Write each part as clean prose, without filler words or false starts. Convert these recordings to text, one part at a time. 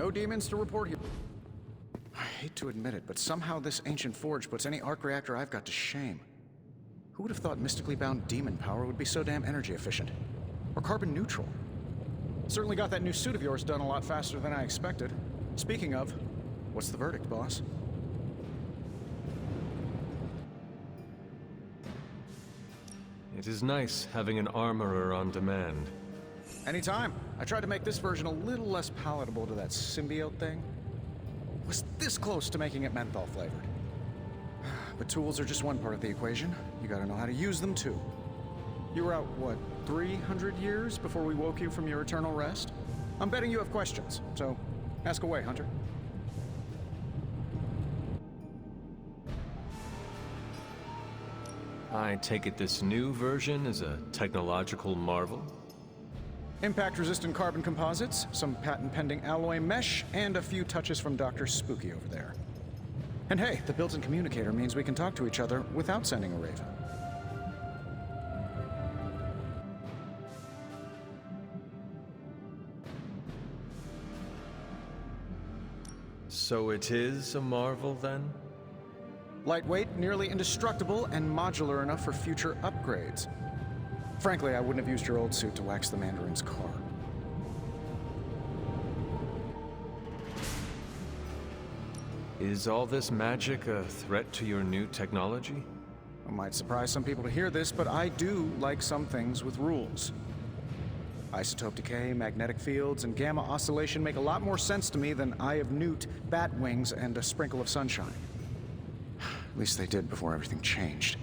No demons to report here. I hate to admit it, but somehow this ancient forge puts any arc reactor I've got to shame. Who would have thought mystically bound demon power would be so damn energy efficient? Or carbon neutral? Certainly got that new suit of yours done a lot faster than I expected. Speaking of, what's the verdict, boss? It is nice having an armorer on demand. Anytime. I tried to make this version a little less palatable to that symbiote thing. Was this close to making it menthol flavored. But tools are just one part of the equation. You gotta know how to use them too. You were out, what, 300 years before we woke you from your eternal rest? I'm betting you have questions, so ask away, Hunter. I take it this new version is a technological marvel? Impact-resistant carbon composites, some patent-pending alloy mesh, and a few touches from Dr. Spooky over there. And hey, the built-in communicator means we can talk to each other without sending a raven. So it is a marvel, then? Lightweight, nearly indestructible, and modular enough for future upgrades. Frankly, I wouldn't have used your old suit to wax the Mandarin's car. Is all this magic a threat to your new technology? It might surprise some people to hear this, but I do like some things with rules. Isotope decay, magnetic fields, and gamma oscillation make a lot more sense to me than Eye of Newt, bat wings, and a sprinkle of sunshine. At least they did before everything changed.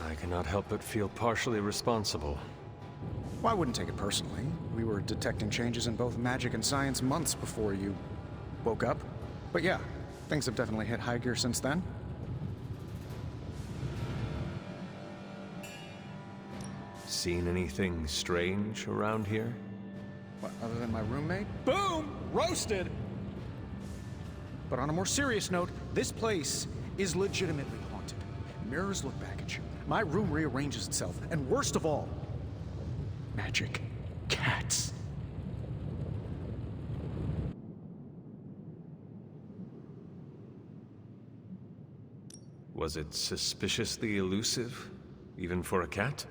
I cannot help but feel partially responsible. Well, I wouldn't take it personally. We were detecting changes in both magic and science months before you woke up. But yeah, things have definitely hit high gear since then. Seen anything strange around here? What, other than my roommate? Boom! Roasted! But on a more serious note, this place is legitimately haunted. Mirrors look back at you. My room rearranges itself. And worst of all, magic cats. Was it suspiciously elusive, even for a cat?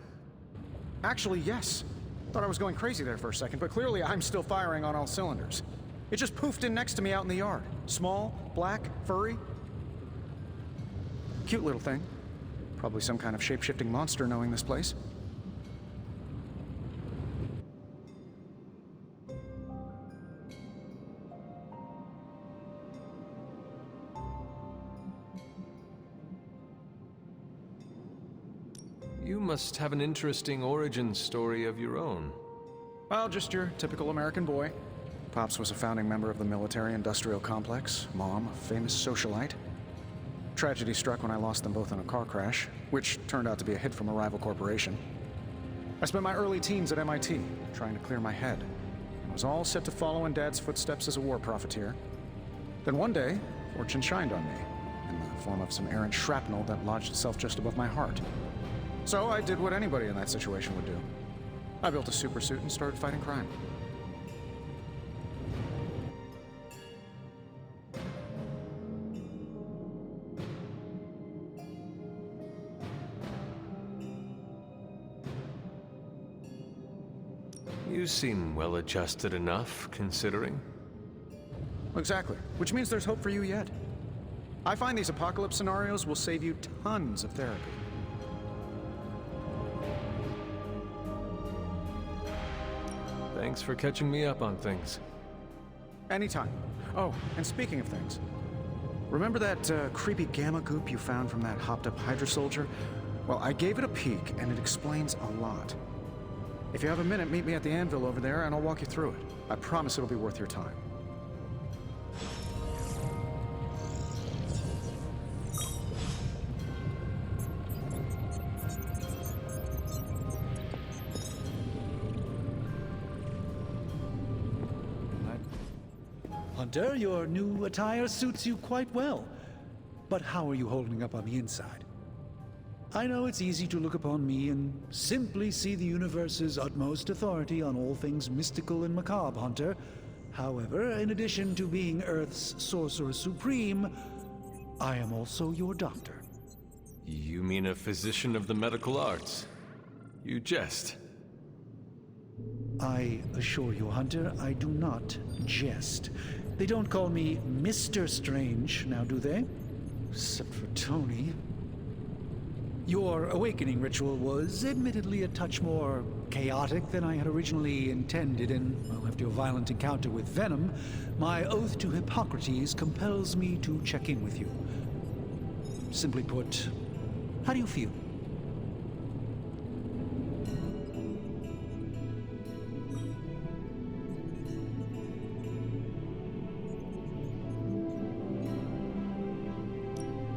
Actually, yes. Thought I was going crazy there for a second, but clearly I'm still firing on all cylinders. It just poofed in next to me out in the yard. Small, black, furry. Cute little thing. Probably some kind of shape-shifting monster knowing this place. You must have an interesting origin story of your own. Well, just your typical American boy. Pops was a founding member of the military-industrial complex. Mom, a famous socialite. Tragedy struck when I lost them both in a car crash, which turned out to be a hit from a rival corporation. I spent my early teens at MIT, trying to clear my head. I was all set to follow in Dad's footsteps as a war profiteer. Then one day, fortune shined on me, in the form of some errant shrapnel that lodged itself just above my heart. So I did what anybody in that situation would do. I built a supersuit and started fighting crime. You seem well-adjusted enough, considering. Exactly, which means there's hope for you yet. I find these apocalypse scenarios will save you tons of therapy. Thanks for catching me up on things. Anytime. Oh, and speaking of things, remember that creepy gamma goop you found from that hopped-up Hydra soldier? Well, I gave it a peek, and it explains a lot. If you have a minute, meet me at the anvil over there, and I'll walk you through it. I promise it'll be worth your time. Hunter, your new attire suits you quite well. But how are you holding up on the inside? I know it's easy to look upon me and simply see the universe's utmost authority on all things mystical and macabre, Hunter. However, in addition to being Earth's Sorcerer Supreme, I am also your doctor. You mean a physician of the medical arts? You jest. I assure you, Hunter, I do not jest. They don't call me Mr. Strange, now do they? Except for Tony. Your awakening ritual was admittedly a touch more chaotic than I had originally intended, and well, after your violent encounter with Venom, my oath to Hippocrates compels me to check in with you. Simply put, how do you feel?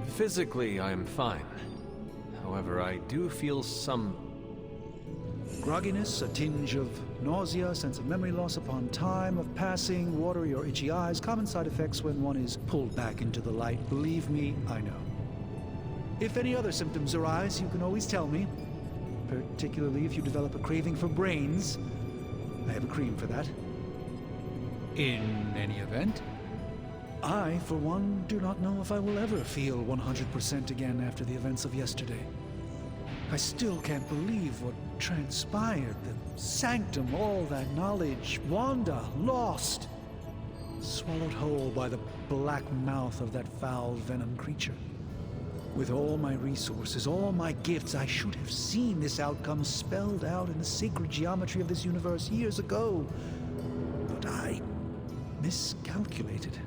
Physically, I am fine. However, I do feel some... Grogginess, a tinge of nausea, sense of memory loss upon time of passing, watery or itchy eyes, common side effects when one is pulled back into the light. Believe me, I know. If any other symptoms arise, you can always tell me. Particularly if you develop a craving for brains. I have a cream for that. In any event, I, for one, do not know if I will ever feel 100% again after the events of yesterday. I still can't believe what transpired. The sanctum, all that knowledge, Wanda, lost. Swallowed whole by the black mouth of that foul venom creature. With all my resources, all my gifts, I should have seen this outcome spelled out in the sacred geometry of this universe years ago. But I miscalculated.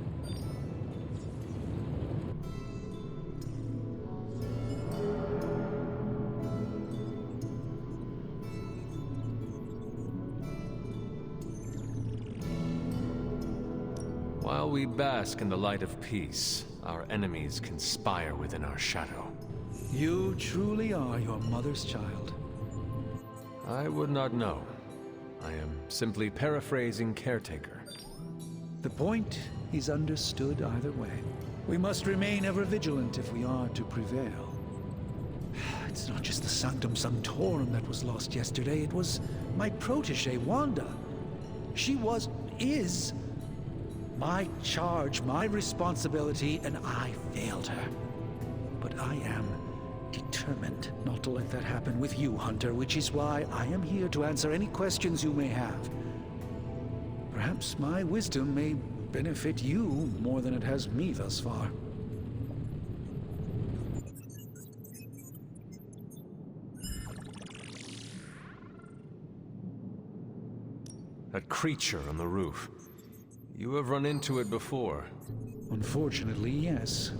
While we bask in the light of peace, our enemies conspire within our shadow. You truly are your mother's child. I would not know. I am simply paraphrasing Caretaker. The point is understood either way. We must remain ever vigilant if we are to prevail. It's not just the Sanctum Sanctorum that was lost yesterday, it was my protege, Wanda. She is my charge, my responsibility, and I failed her. But I am determined not to let that happen with you, Hunter, which is why I am here to answer any questions you may have. Perhaps my wisdom may benefit you more than it has me thus far. That creature on the roof. You have run into it before. Unfortunately, yes.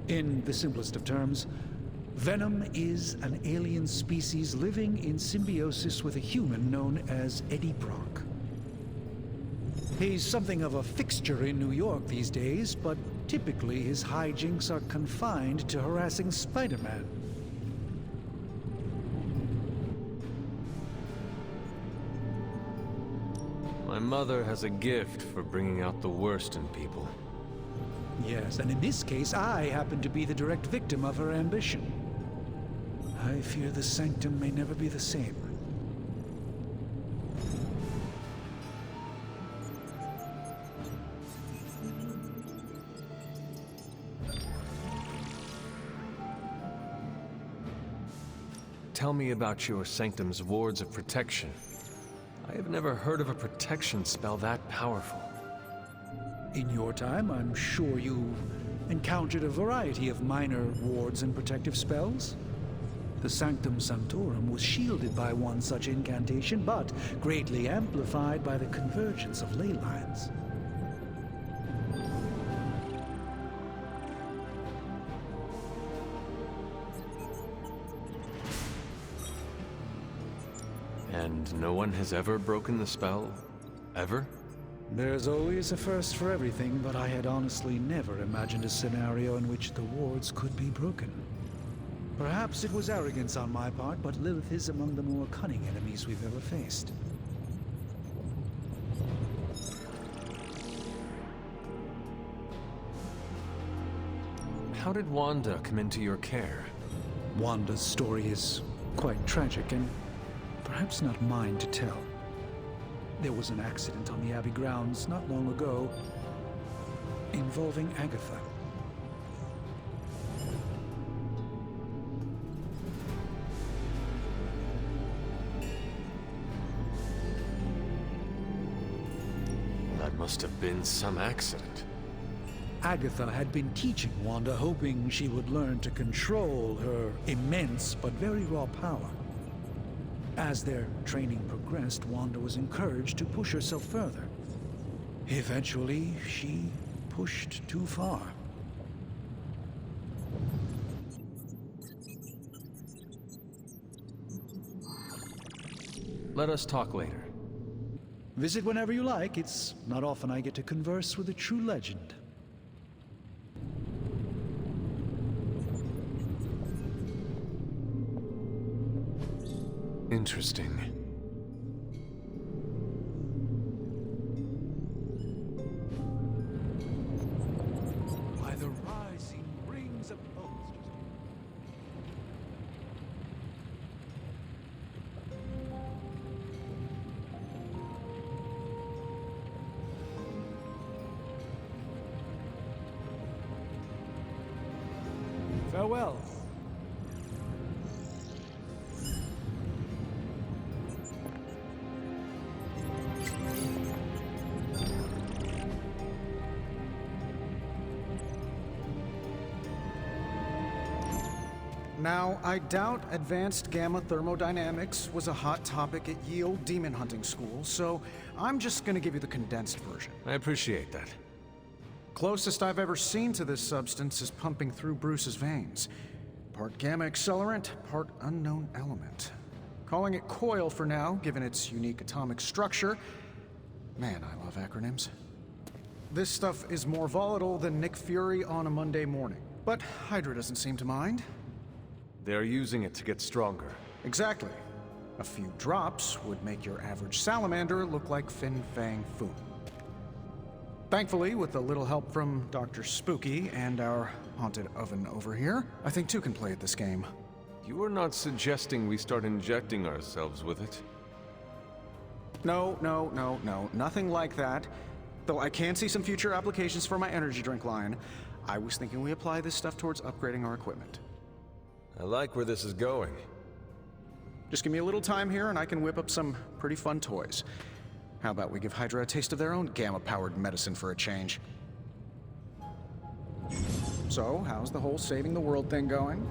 In the simplest of terms, Venom is an alien species living in symbiosis with a human known as Eddie Brock. He's something of a fixture in New York these days, but typically his hijinks are confined to harassing Spider-Man. My mother has a gift for bringing out the worst in people. Yes, and in this case, I happen to be the direct victim of her ambition. I fear the Sanctum may never be the same. Tell me about your Sanctum's wards of protection. I have never heard of a protection spell that powerful. In your time, I'm sure you've encountered a variety of minor wards and protective spells. The Sanctum Sanctorum was shielded by one such incantation, but greatly amplified by the convergence of ley lines. And no one has ever broken the spell? Ever? There's always a first for everything, but I had honestly never imagined a scenario in which the wards could be broken. Perhaps it was arrogance on my part, but Lilith is among the more cunning enemies we've ever faced. How did Wanda come into your care? Wanda's story is quite tragic and perhaps not mine to tell. There was an accident on the Abbey grounds not long ago involving Agatha. That must have been some accident. Agatha had been teaching Wanda, hoping she would learn to control her immense but very raw power. As their training progressed, Wanda was encouraged to push herself further. Eventually, she pushed too far. Let us talk later. Visit whenever you like. It's not often I get to converse with a true legend. Interesting. By the rising rings of hosts. Farewell. Now, I doubt advanced gamma thermodynamics was a hot topic at Yield Demon Hunting School, so I'm just gonna give you the condensed version. I appreciate that. Closest I've ever seen to this substance is pumping through Bruce's veins. Part gamma accelerant, part unknown element. Calling it Coil for now, given its unique atomic structure. Man, I love acronyms. This stuff is more volatile than Nick Fury on a Monday morning. But Hydra doesn't seem to mind. They're using it to get stronger. Exactly. A few drops would make your average salamander look like Fin Fang Foom. Thankfully, with a little help from Dr. Spooky and our haunted oven over here, I think two can play at this game. You are not suggesting we start injecting ourselves with it? No, nothing like that. Though I can see some future applications for my energy drink line. I was thinking we apply this stuff towards upgrading our equipment. I like where this is going. Just give me a little time here and I can whip up some pretty fun toys. How about we give Hydra a taste of their own gamma-powered medicine for a change? So, how's the whole saving the world thing going?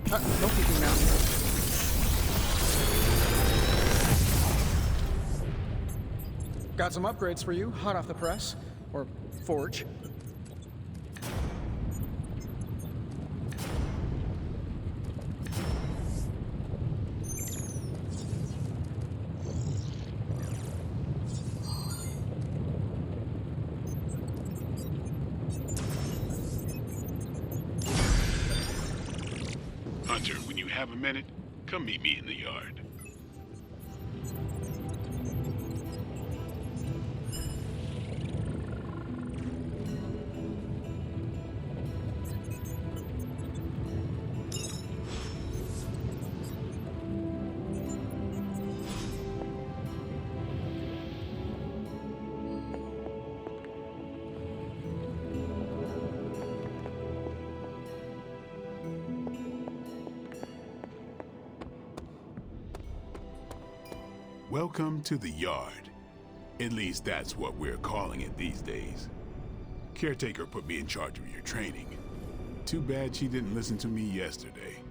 No peeking now. Got some upgrades for you, hot off the press. Or forge. Hunter, when you have a minute, come meet me in the yard. Welcome to the yard. At least that's what we're calling it these days. Caretaker put me in charge of your training. Too bad she didn't listen to me yesterday.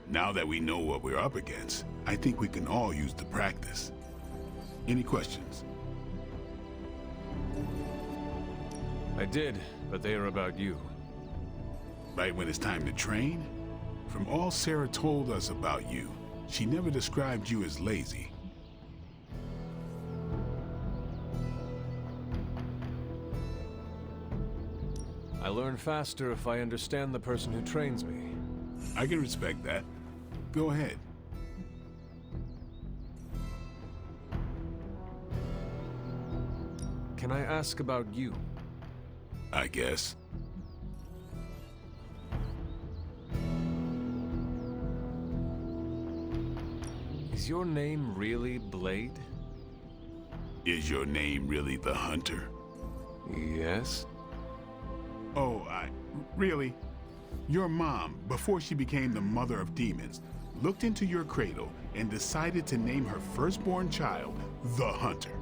Now that we know what we're up against, I think we can all use the practice. Any questions? I did, but they are about you. Right when it's time to train? From all Sarah told us about you, she never described you as lazy. I learn faster if I understand the person who trains me. I can respect that. Go ahead. Can I ask about you? I guess. Is your name really Blade? Is your name really the Hunter? Yes. Oh, really? Your mom, before she became the mother of demons, looked into your cradle and decided to name her firstborn child the Hunter.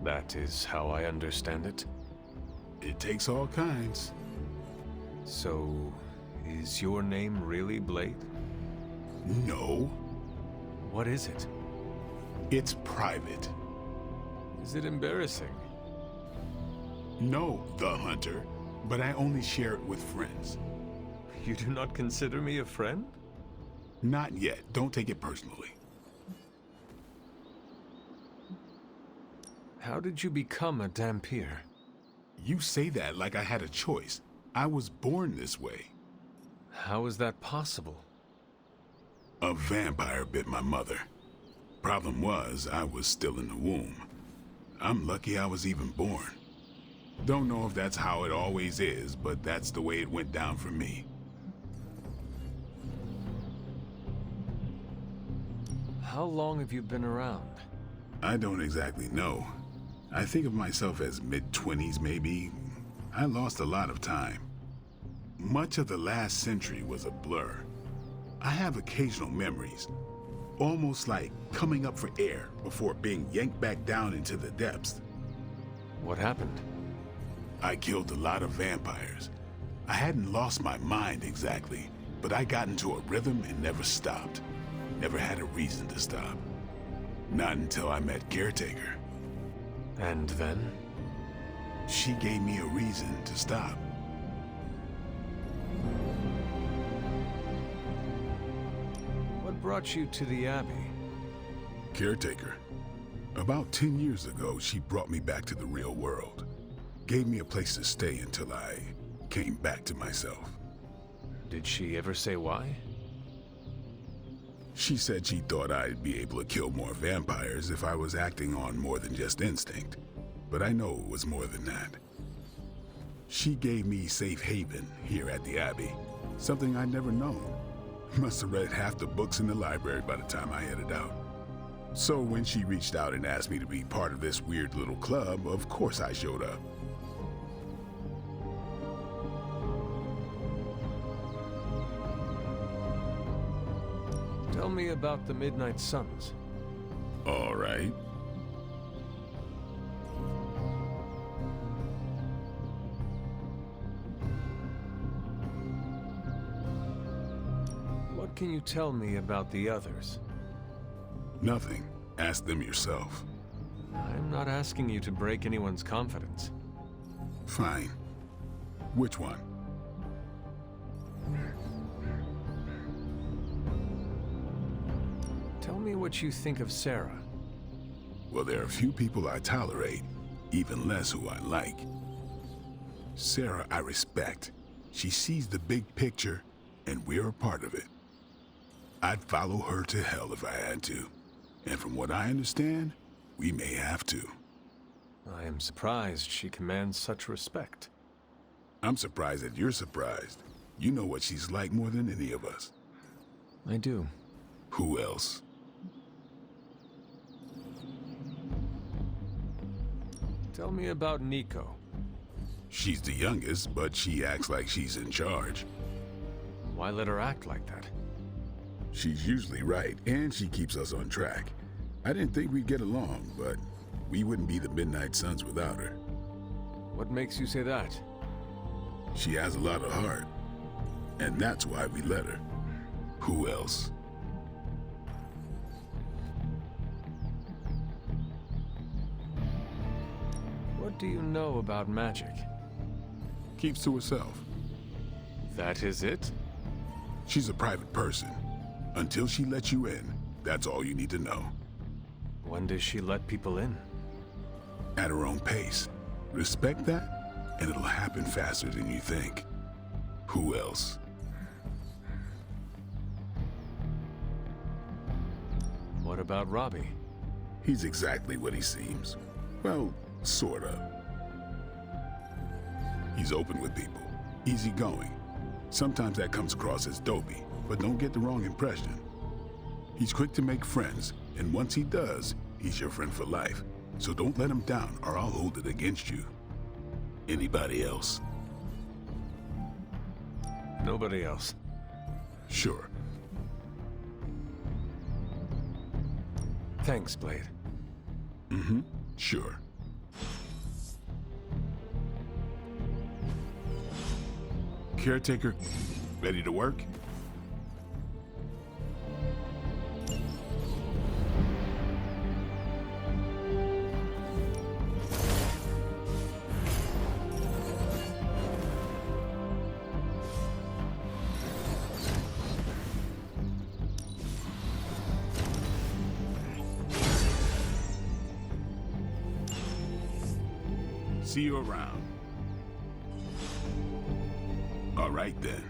That is how I understand it. It takes all kinds. So, is your name really Blade? No, What is it? it's private. Is it embarrassing? No, the Hunter, but I only share it with friends. You do not consider me a friend? Not yet. Don't take it personally. How did you become a Dhampir? You say that like I had a choice. I was born this way. How is that possible? A vampire bit my mother. Problem was, I was still in the womb. I'm lucky I was even born. Don't know if that's how it always is, but that's the way it went down for me. How long have you been around? I don't exactly know. I think of myself as mid-20s, maybe. I lost a lot of time. Much of the last century was a blur. I have occasional memories, almost like coming up for air before being yanked back down into the depths. What happened? I killed a lot of vampires. I hadn't lost my mind exactly, but I got into a rhythm and never stopped. Never had a reason to stop. Not until I met Caretaker. And then? She gave me a reason to stop. What brought you to the Abbey? Caretaker. About 10 years ago, she brought me back to the real world. Gave me a place to stay until I came back to myself. Did she ever say why? She said she thought I'd be able to kill more vampires if I was acting on more than just instinct. But I know it was more than that. She gave me safe haven here at the Abbey. Something I'd never known. Must have read half the books in the library by the time I headed out. So when she reached out and asked me to be part of this weird little club, of course I showed up. Tell me about the Midnight Suns. All right. What can you tell me about the others? Nothing. Ask them yourself. I'm not asking you to break anyone's confidence. Fine. Which one? Tell me what you think of Sarah. Well, there are few people I tolerate, even less who I like. Sarah, I respect. She sees the big picture, and we're a part of it. I'd follow her to hell if I had to. And from what I understand, we may have to. I am surprised she commands such respect. I'm surprised that you're surprised. You know what she's like more than any of us. I do. Who else? Tell me about Nico. She's the youngest, but she acts like she's in charge. Why let her act like that? She's usually right, and she keeps us on track. I didn't think we'd get along, but we wouldn't be the Midnight Suns without her. What makes you say that? She has a lot of heart, and that's why we let her. Who else? What do you know about magic? Keeps to herself. That is it? She's a private person. Until she lets you in, that's all you need to know. When does she let people in? At her own pace. Respect that, and it'll happen faster than you think. Who else? What about Robbie? He's exactly what he seems. Well, Sort of. He's open with people, easygoing. Sometimes that comes across as dopey, but don't get the wrong impression. He's quick to make friends, and once he does, he's your friend for life. So don't let him down, or I'll hold it against you. Anybody else? Nobody else. Sure. Thanks, Blade. Mm-hmm. Sure. Caretaker, ready to work? See you around. All right, then.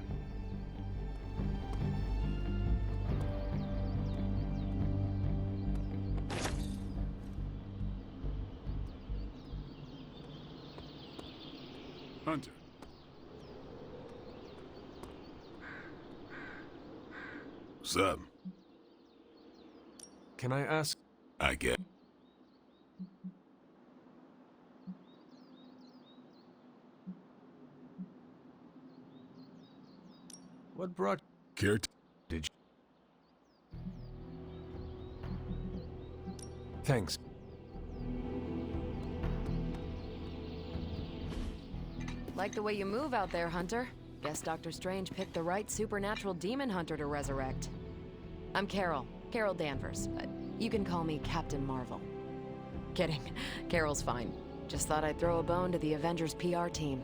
Hunter. What's up? Can I ask? I get. What brought... Caretaker. Did you... Thanks. Like the way you move out there, Hunter. Guess Dr. Strange picked the right supernatural demon hunter to resurrect. I'm Carol Danvers. You can call me Captain Marvel. Kidding. Carol's fine. Just thought I'd throw a bone to the Avengers PR team.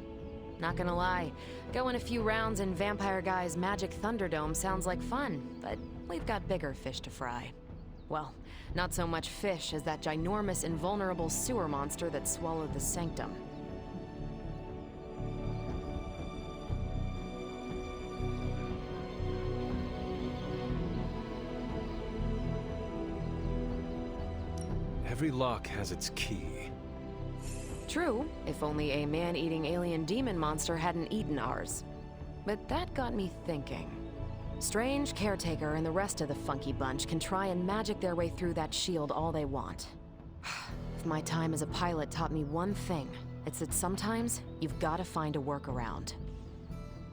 Not gonna lie, going a few rounds in Vampire Guy's Magic Thunderdome sounds like fun, but we've got bigger fish to fry. Well, not so much fish as that ginormous invulnerable sewer monster that swallowed the Sanctum. Every lock has its key. True, if only a man-eating alien demon monster hadn't eaten ours. But that got me thinking. Strange, Caretaker, and the rest of the funky bunch can try and magic their way through that shield all they want. If my time as a pilot taught me one thing, it's that sometimes you've got to find a workaround.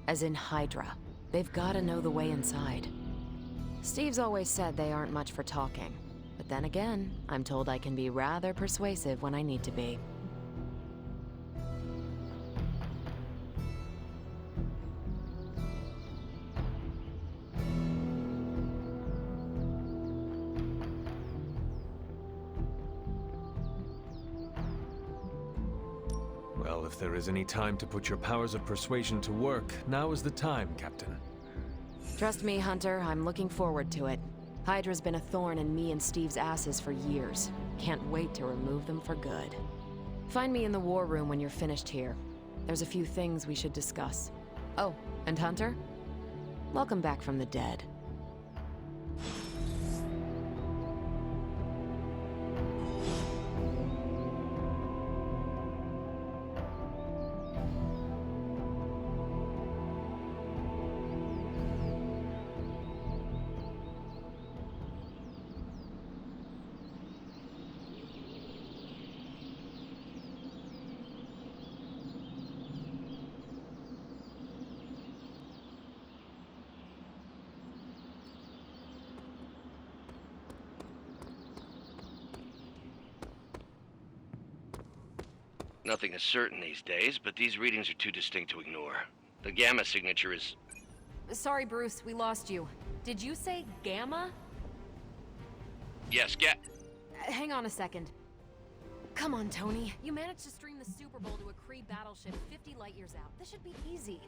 As in Hydra. They've got to know the way inside. Steve's always said they aren't much for talking. But then again, I'm told I can be rather persuasive when I need to be. Well, if there is any time to put your powers of persuasion to work, now is the time, Captain. Trust me, Hunter, I'm looking forward to it. Hydra's been a thorn in me and Steve's asses for years. Can't wait to remove them for good. Find me in the war room when you're finished here. There's a few things we should discuss. Oh, and Hunter? Welcome back from the dead. Nothing is certain these days, but these readings are too distinct to ignore. The gamma signature is... Sorry, Bruce, we lost you. Did you say Gamma? Yes, Hang on a second. Come on, Tony. You managed to stream the Super Bowl to a Kree battleship 50 light years out. This should be easy.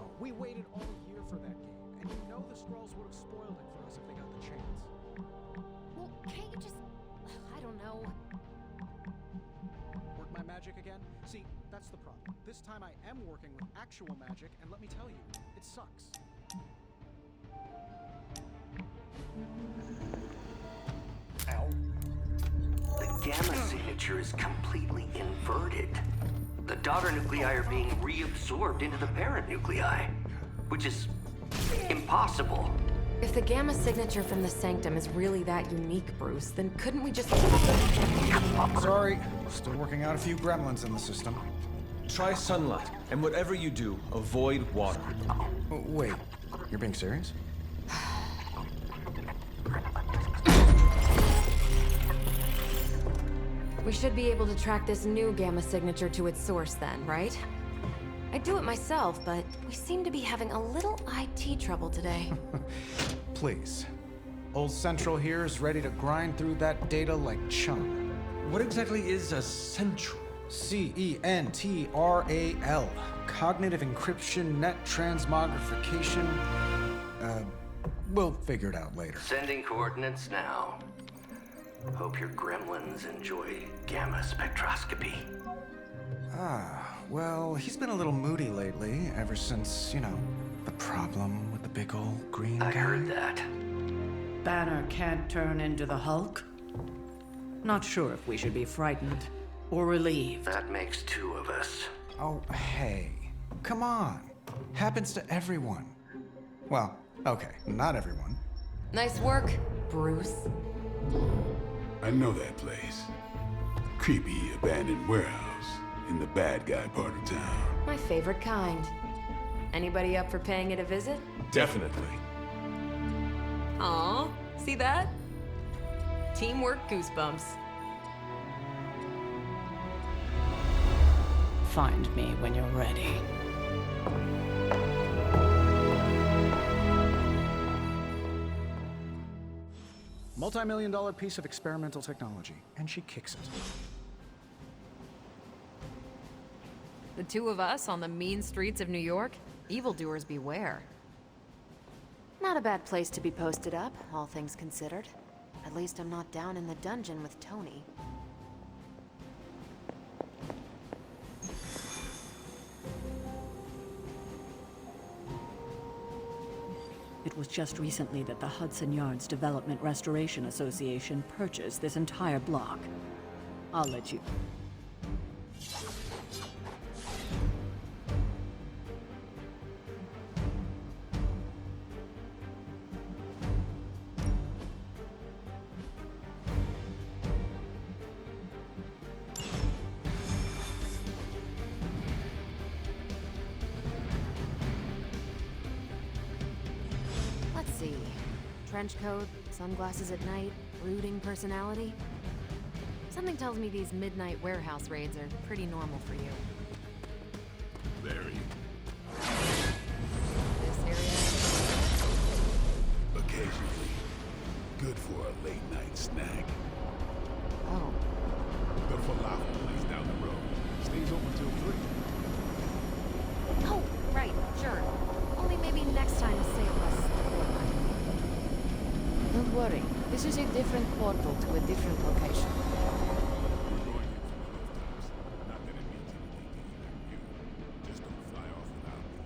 Oh, we waited all year for that game, and you know the Skrulls would have spoiled it for us if they got the chance. Well, can't you just... I don't know. Work my magic again? See, that's the problem. This time I am working with actual magic, and let me tell you, it sucks. The gamma signature is completely inverted. The daughter nuclei are being reabsorbed into the parent nuclei, which is impossible. If the gamma signature from the Sanctum is really that unique, Bruce, then couldn't we just... Sorry, still working out a few gremlins in the system. Try sunlight, and whatever you do, avoid water. Oh, wait, you're being serious? We should be able to track this new gamma signature to its source then, right? I'd do it myself, but we seem to be having a little IT trouble today. Please. Old Central here is ready to grind through that data like chum. What exactly is a central? CENTRAL. Cognitive encryption, net transmogrification. We'll figure it out later. Sending coordinates now. Hope your gremlins enjoy gamma spectroscopy. Well, he's been a little moody lately, ever since, the problem with the big old green guy. I heard that. Banner can't turn into the Hulk? Not sure if we should be frightened or relieved. That makes two of us. Oh, hey. Come on. Happens to everyone. Well, okay, not everyone. Nice work, Bruce. I know that place. Creepy abandoned warehouse in the bad guy part of town. My favorite kind. Anybody up for paying it a visit? Definitely. Aw, see that? Teamwork goosebumps. Find me when you're ready. Multi-million-dollar piece of experimental technology, and she kicks it. The two of us on the mean streets of New York? Evildoers beware. Not a bad place to be posted up, all things considered. At least I'm not down in the dungeon with Tony. It was just recently that the Hudson Yards Development Restoration Association purchased this entire block. I'll let you... Let's see. Trench coat, sunglasses at night, brooding personality. Something tells me these midnight warehouse raids are pretty normal for you. Very. This area? Occasionally. Good for a late night snack. Oh. The falafel place down the road stays open till 3. Oh, right, sure. Only maybe next time say it less. Don't worry, this is a different portal to a different location. We're going in from the rooftops. Not that it means anything to either of you. Just don't fly off without me.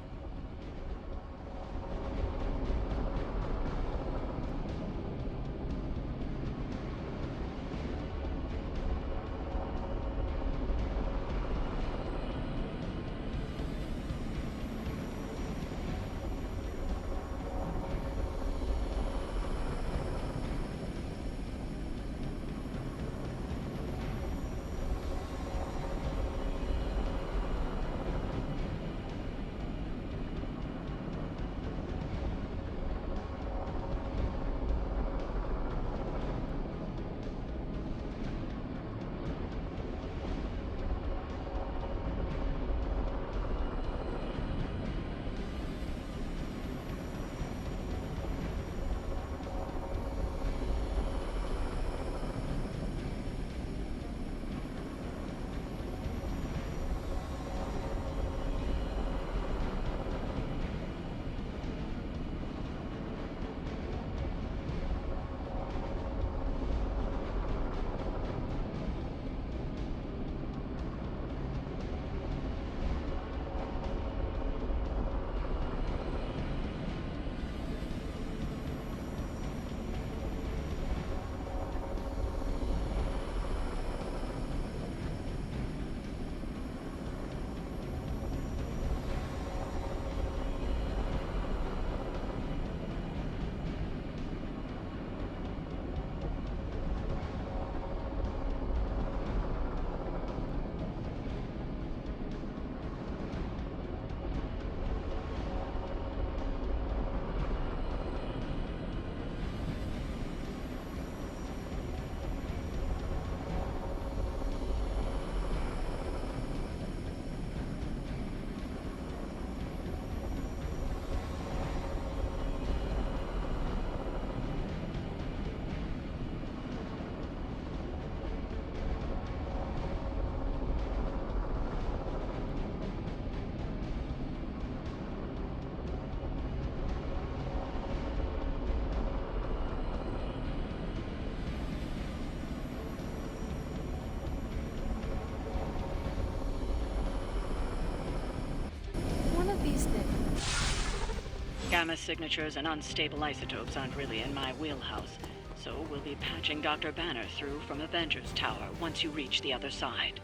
Gamma signatures and unstable isotopes aren't really in my wheelhouse, so we'll be patching Dr. Banner through from Avengers Tower once you reach the other side.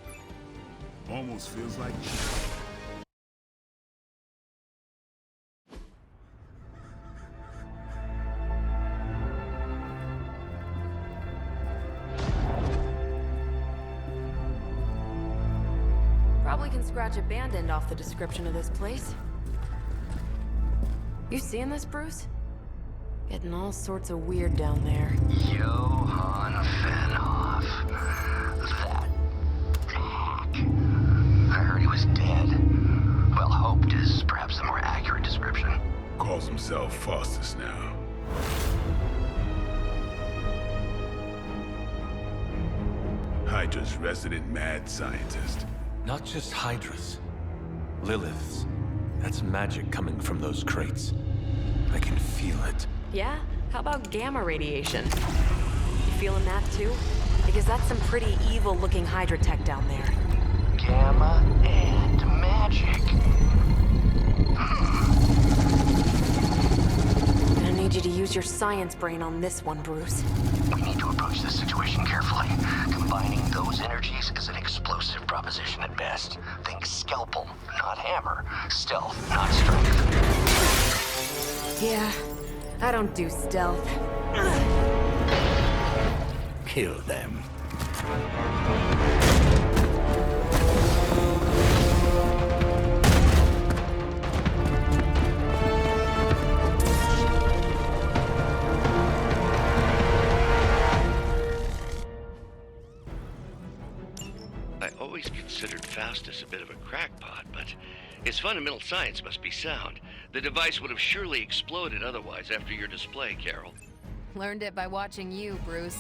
Almost feels like... Probably can scratch abandoned off the description of this place. You seeing this, Bruce? Getting all sorts of weird down there. Johann Fenhoff. That hack. I heard he was dead. Well, hoped is perhaps the more accurate description. Calls himself Faustus now. Hydra's resident mad scientist. Not just Hydra's. Lilith's. That's magic coming from those crates. I can feel it. Yeah? How about gamma radiation? You feeling that too? Because that's some pretty evil-looking Hydra tech down there. Gamma and magic. I need you to use your science brain on this one, Bruce. We need to approach this situation carefully. Combining those energies is an explosive proposition at best. Think scalpel, not hammer. Stealth, not strength. Yeah, I don't do stealth. Kill them. I always considered Faustus a bit of a crackpot, but his fundamental science must be sound. The device would have surely exploded otherwise after your display, Carol. Learned it by watching you, Bruce.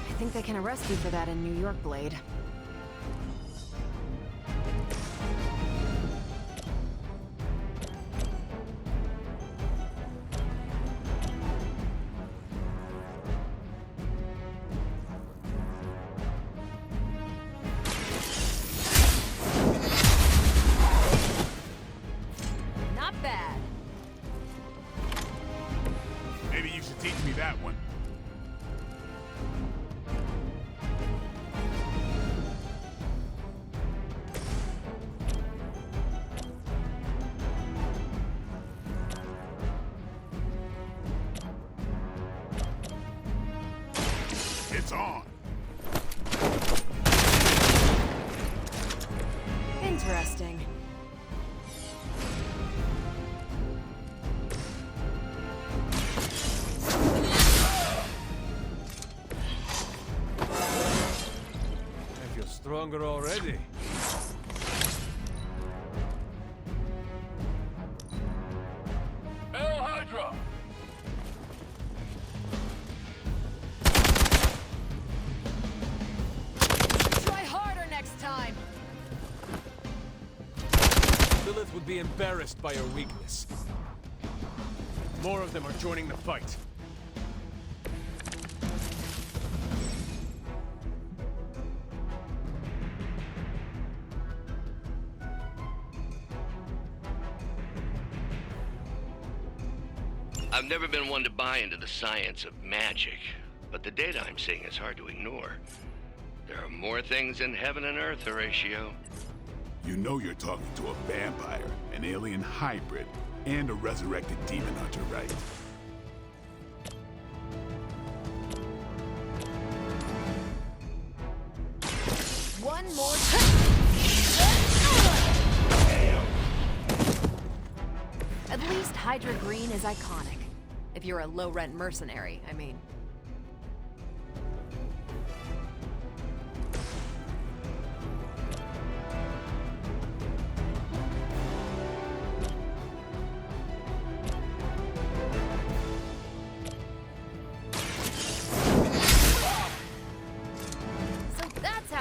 I think they can arrest you for that in New York, Blade. Not bad. Maybe you should teach me that one. It's on. Interesting. I feel stronger already. El Hydra! Try harder next time. Lilith would be embarrassed by her weakness. More of them are joining the fight. I've never been one to buy into the science of magic, but the data I'm seeing is hard to ignore. There are more things in heaven and earth, Horatio. You know you're talking to a vampire, an alien hybrid, and a resurrected demon hunter, right? One more At least Hydra Green is iconic. If you're a low-rent mercenary, I mean.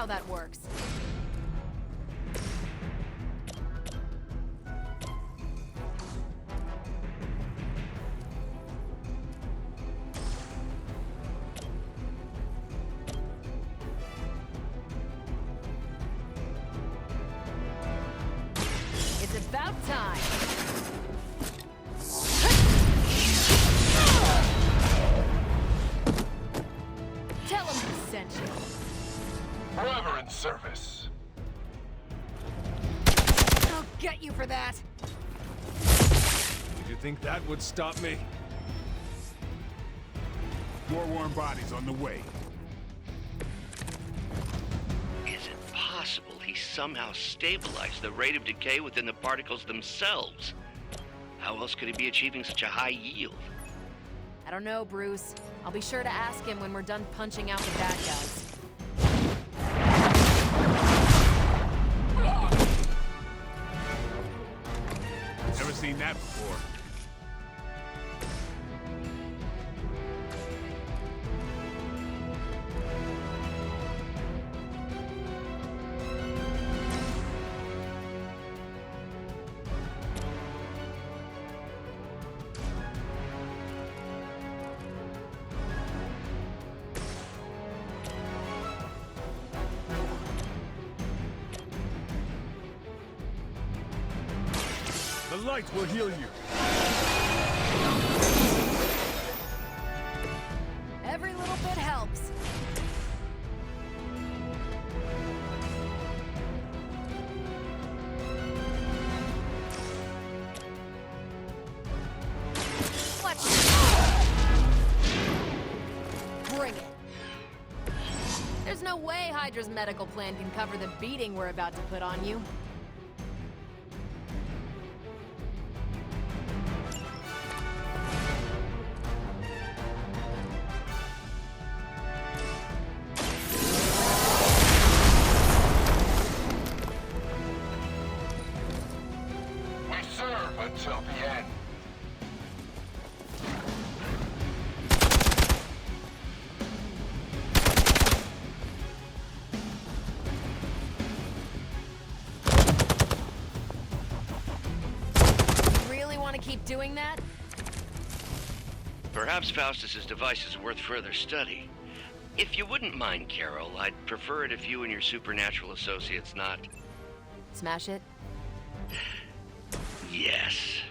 how that works. It's about time. Tell him who sent you. Forever in service. I'll get you for that. Did you think that would stop me? More warm bodies on the way. Is it possible he somehow stabilized the rate of decay within the particles themselves? How else could he be achieving such a high yield? I don't know, Bruce. I'll be sure to ask him when we're done punching out the bad guys. Never seen that before. The light will heal you. Every little bit helps. Bring it. There's no way Hydra's medical plan can cover the beating we're about to put on you. We serve until the end. Really want to keep doing that? Perhaps Faustus's device is worth further study. If you wouldn't mind, Carol, I'd prefer it if you and your supernatural associates not... Smash it? Yes.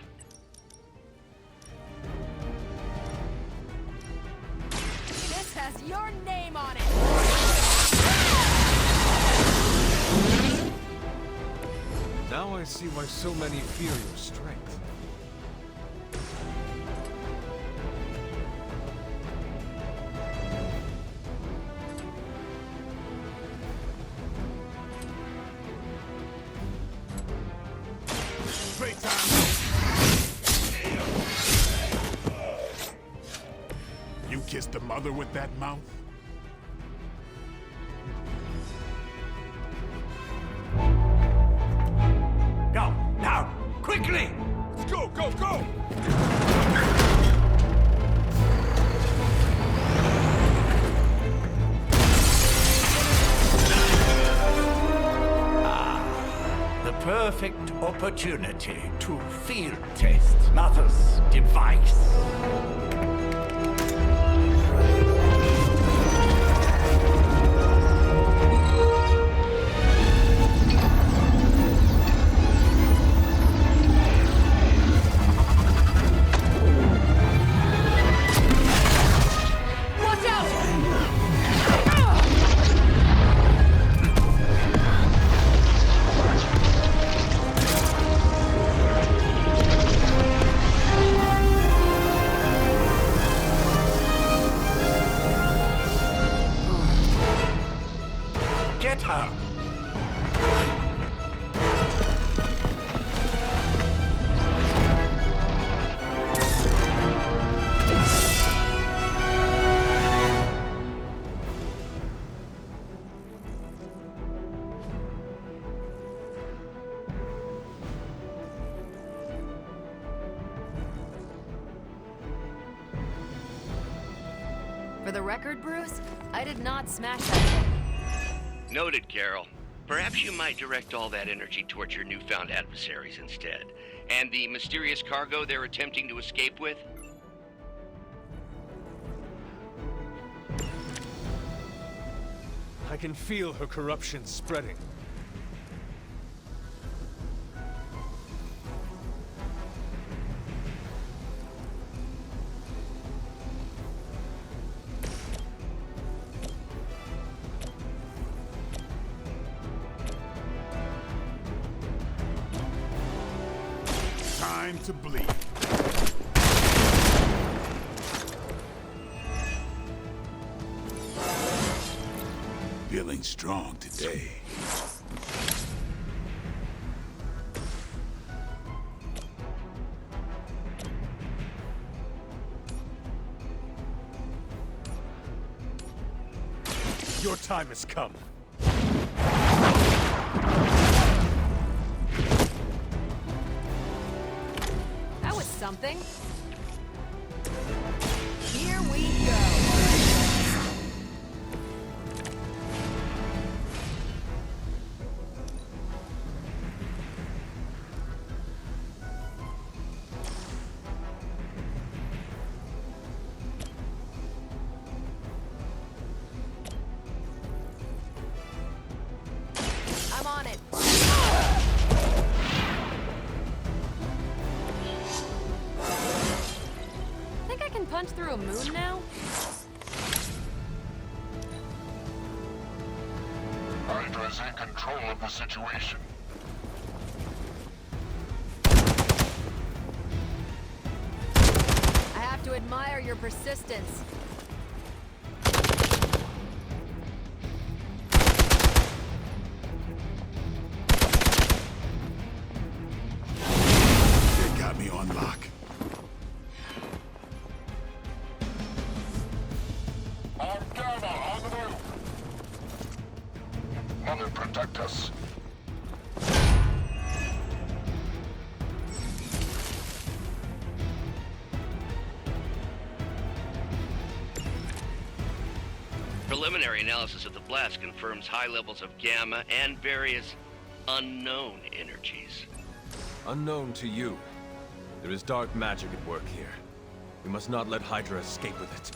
This has your name on it! Now I see why so many fear your strength. Straight time. You kissed the mother with that mouth? Go, now, quickly! Let's go, go, go! The perfect opportunity to field test Mother's device. Watch out! Get her. For the record, Bruce, I did not smash that thing. Noted, Carol. Perhaps you might direct all that energy towards your newfound adversaries instead. And the mysterious cargo they're attempting to escape with? I can feel her corruption spreading. Time to bleed. Feeling strong today. Your time has come. That was something. Here we go. I'm on it. Think I can punch through a moon now? Hydra's in control of the situation. I have to admire your persistence. They got me on lock. On Gamma, on the move! Mother, protect us. Preliminary analysis of the blast confirms high levels of gamma and various unknown energies. Unknown to you, there is dark magic at work here. We must not let Hydra escape with it.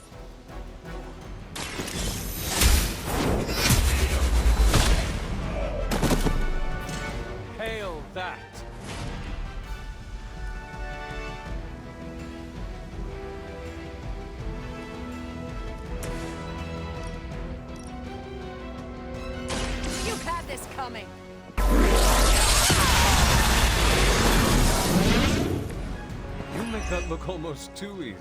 Hail that! You had this coming. You make that look almost too easy.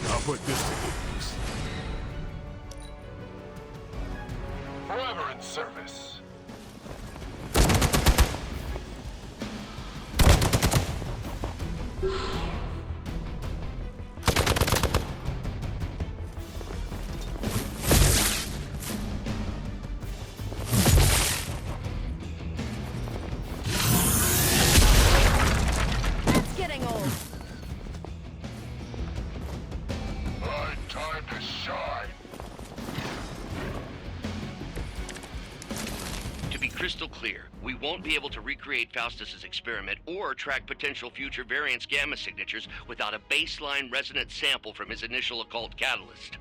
I'll put this to good use. Forever in service. That's getting old. My time to shine. To be crystal clear, we won't be able to recreate Faustus's experiment or track potential future variance gamma signatures without a baseline resonance sample from his initial occult catalyst.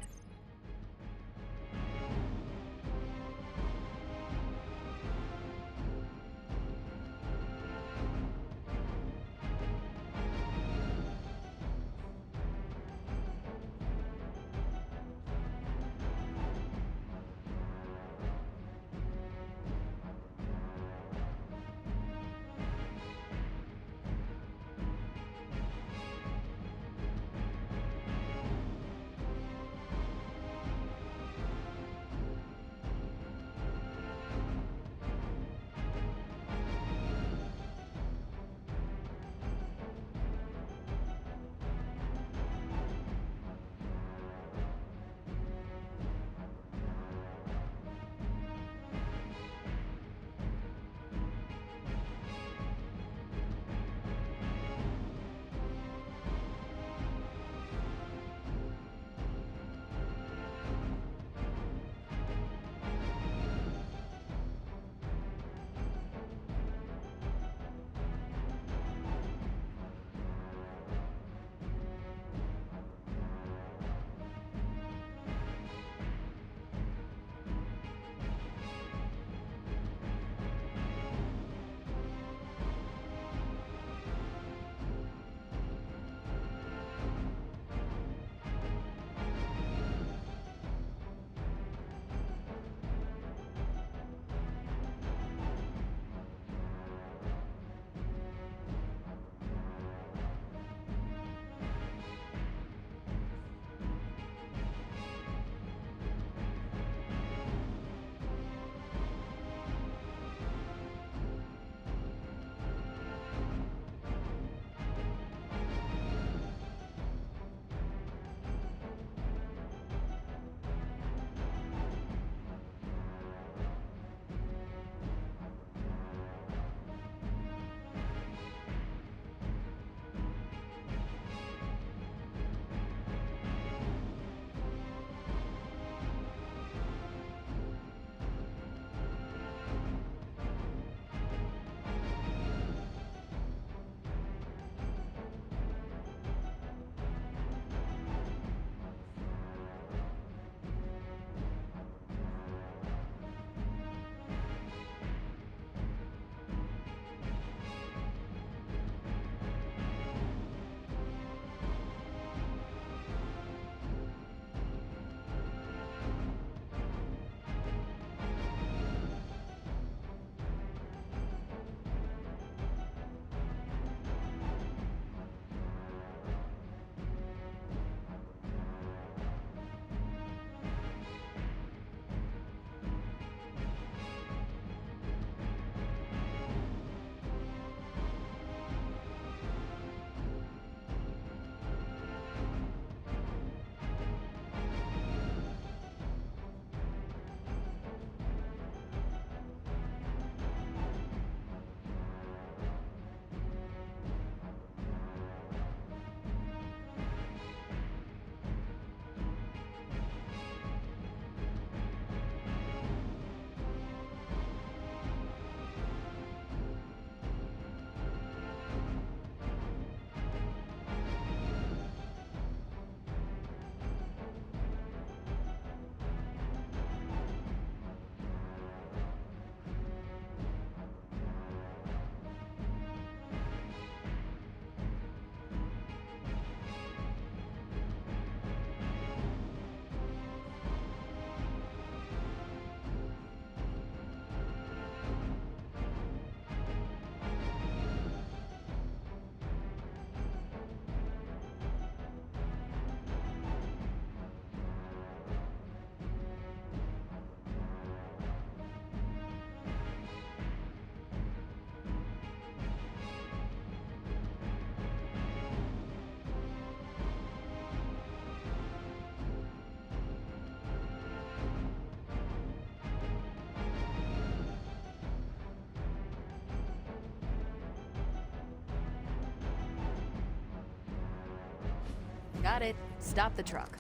Got it. Stop the truck.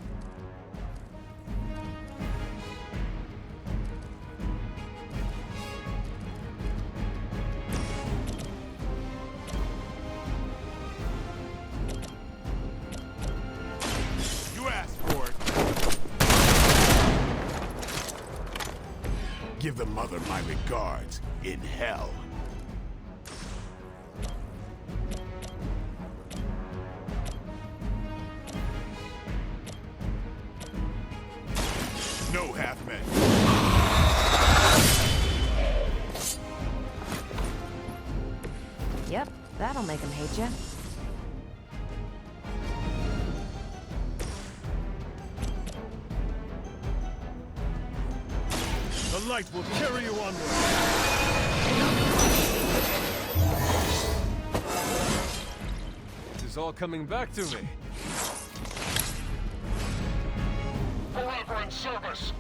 You asked for it. Give the mother my regards in hell. No half-men. Yep, that'll make him hate you. The light will carry you onward. This is all coming back to me. Forever in service.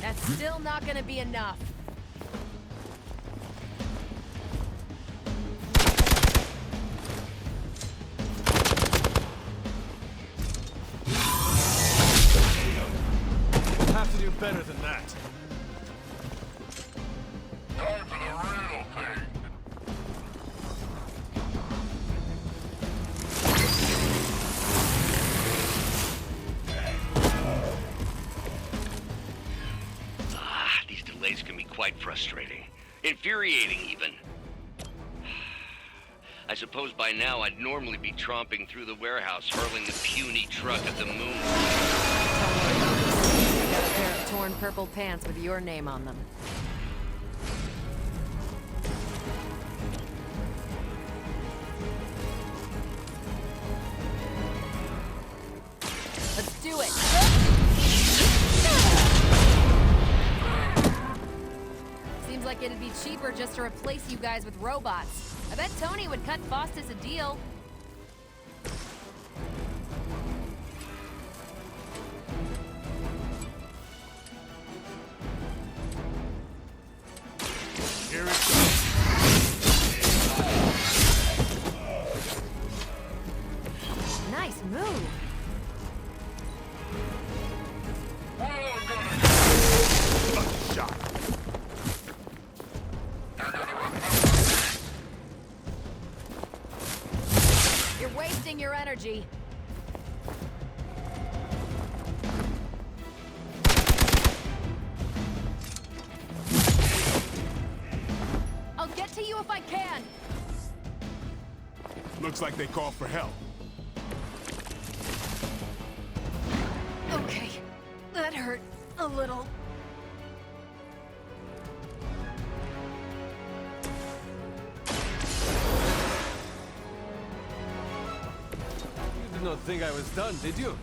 That's still not gonna be enough. We'll have to do better than that. Time for the real thing. These delays can be quite frustrating. Infuriating, even. I suppose by now I'd normally be tromping through the warehouse, hurling the puny truck at the moon. I got a pair of torn purple pants with your name on them. Let's do it! Seems like it'd be cheaper just to replace you guys with robots. I bet Tony would cut Faustus a deal. Here it goes. Nice move. A shot. You're wasting your energy. I'll get to you if I can. Looks like they called for help. Okay, that hurt a little. You did not think I was done, did you?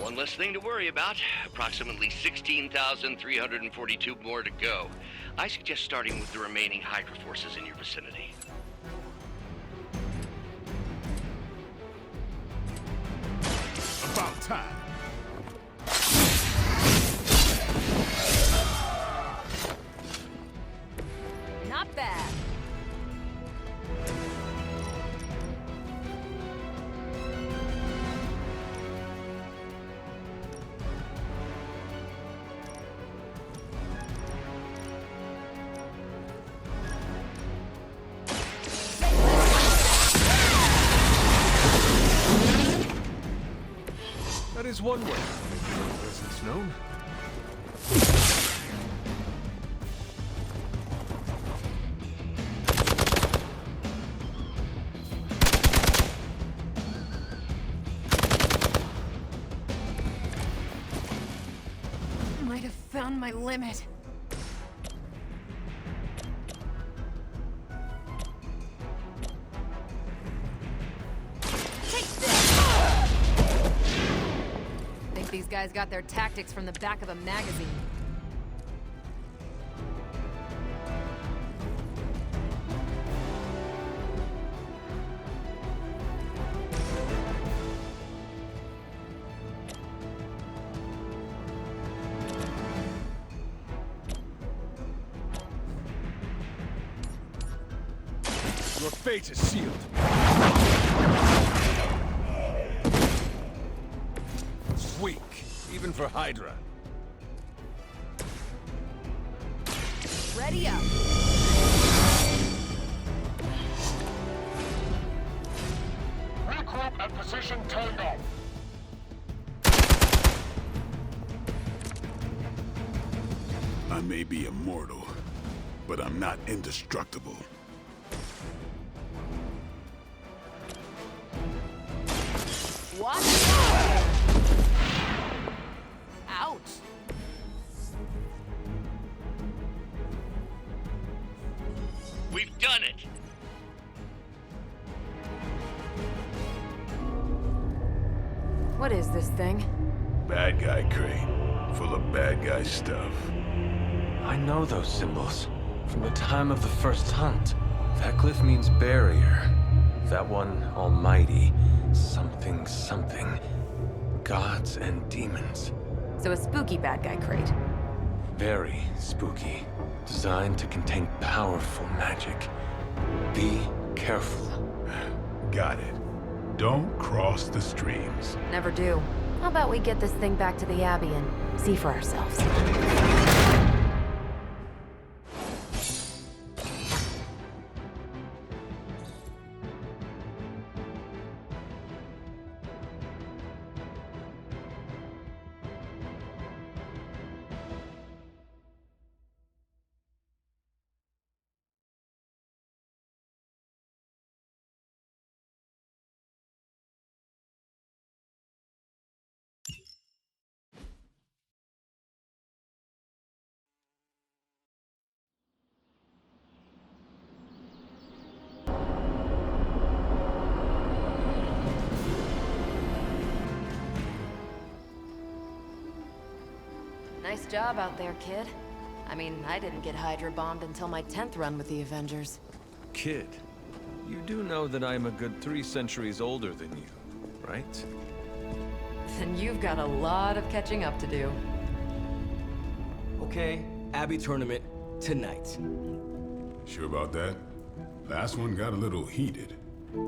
One less thing to worry about. Approximately 16,342 more to go. I suggest starting with the remaining Hydra forces in your vicinity. About time. Not bad. That is one way to make your presence known. Might have found my limit. Take These guys got their tactics from the back of a magazine. Your fate is sealed. Weak, even for Hydra. Ready up. Regroup at position tango. I may be immortal, but I'm not indestructible. What? Ouch. We've done it! What is this thing? Bad guy crate, full of bad guy stuff. I know those symbols from the time of the first hunt. That glyph means barrier. That one, almighty. Something, something. Gods and demons. So a spooky bad guy crate. Very spooky. Designed to contain powerful magic. Be careful. Got it. Don't cross the streams. Never do. How about we get this thing back to the Abbey and see for ourselves? Nice job out there, kid. I mean, I didn't get Hydra bombed until my 10th run with the Avengers. Kid, you do know that I'm a good 3 centuries older than you, right? Then you've got a lot of catching up to do. Okay, Abbey tournament tonight. Sure about that? Last one got a little heated.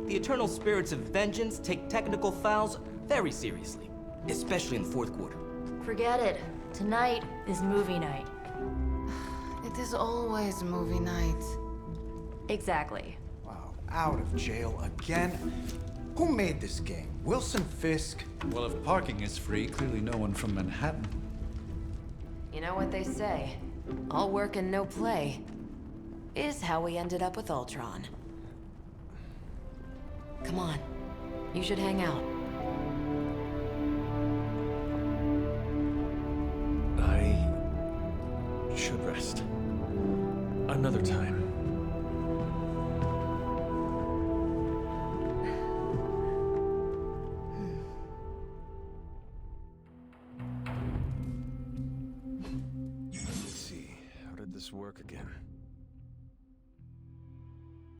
The Eternal Spirits of Vengeance take technical fouls very seriously, especially in the fourth quarter. Forget it. Tonight is movie night. It is always movie night. Exactly. Wow, out of jail again? Who made this game? Wilson Fisk? Well, if parking is free, clearly no one from Manhattan. You know what they say? All work and no play is how we ended up with Ultron. Come on. You should hang out. I should rest. Another time. Let's see. How did this work again?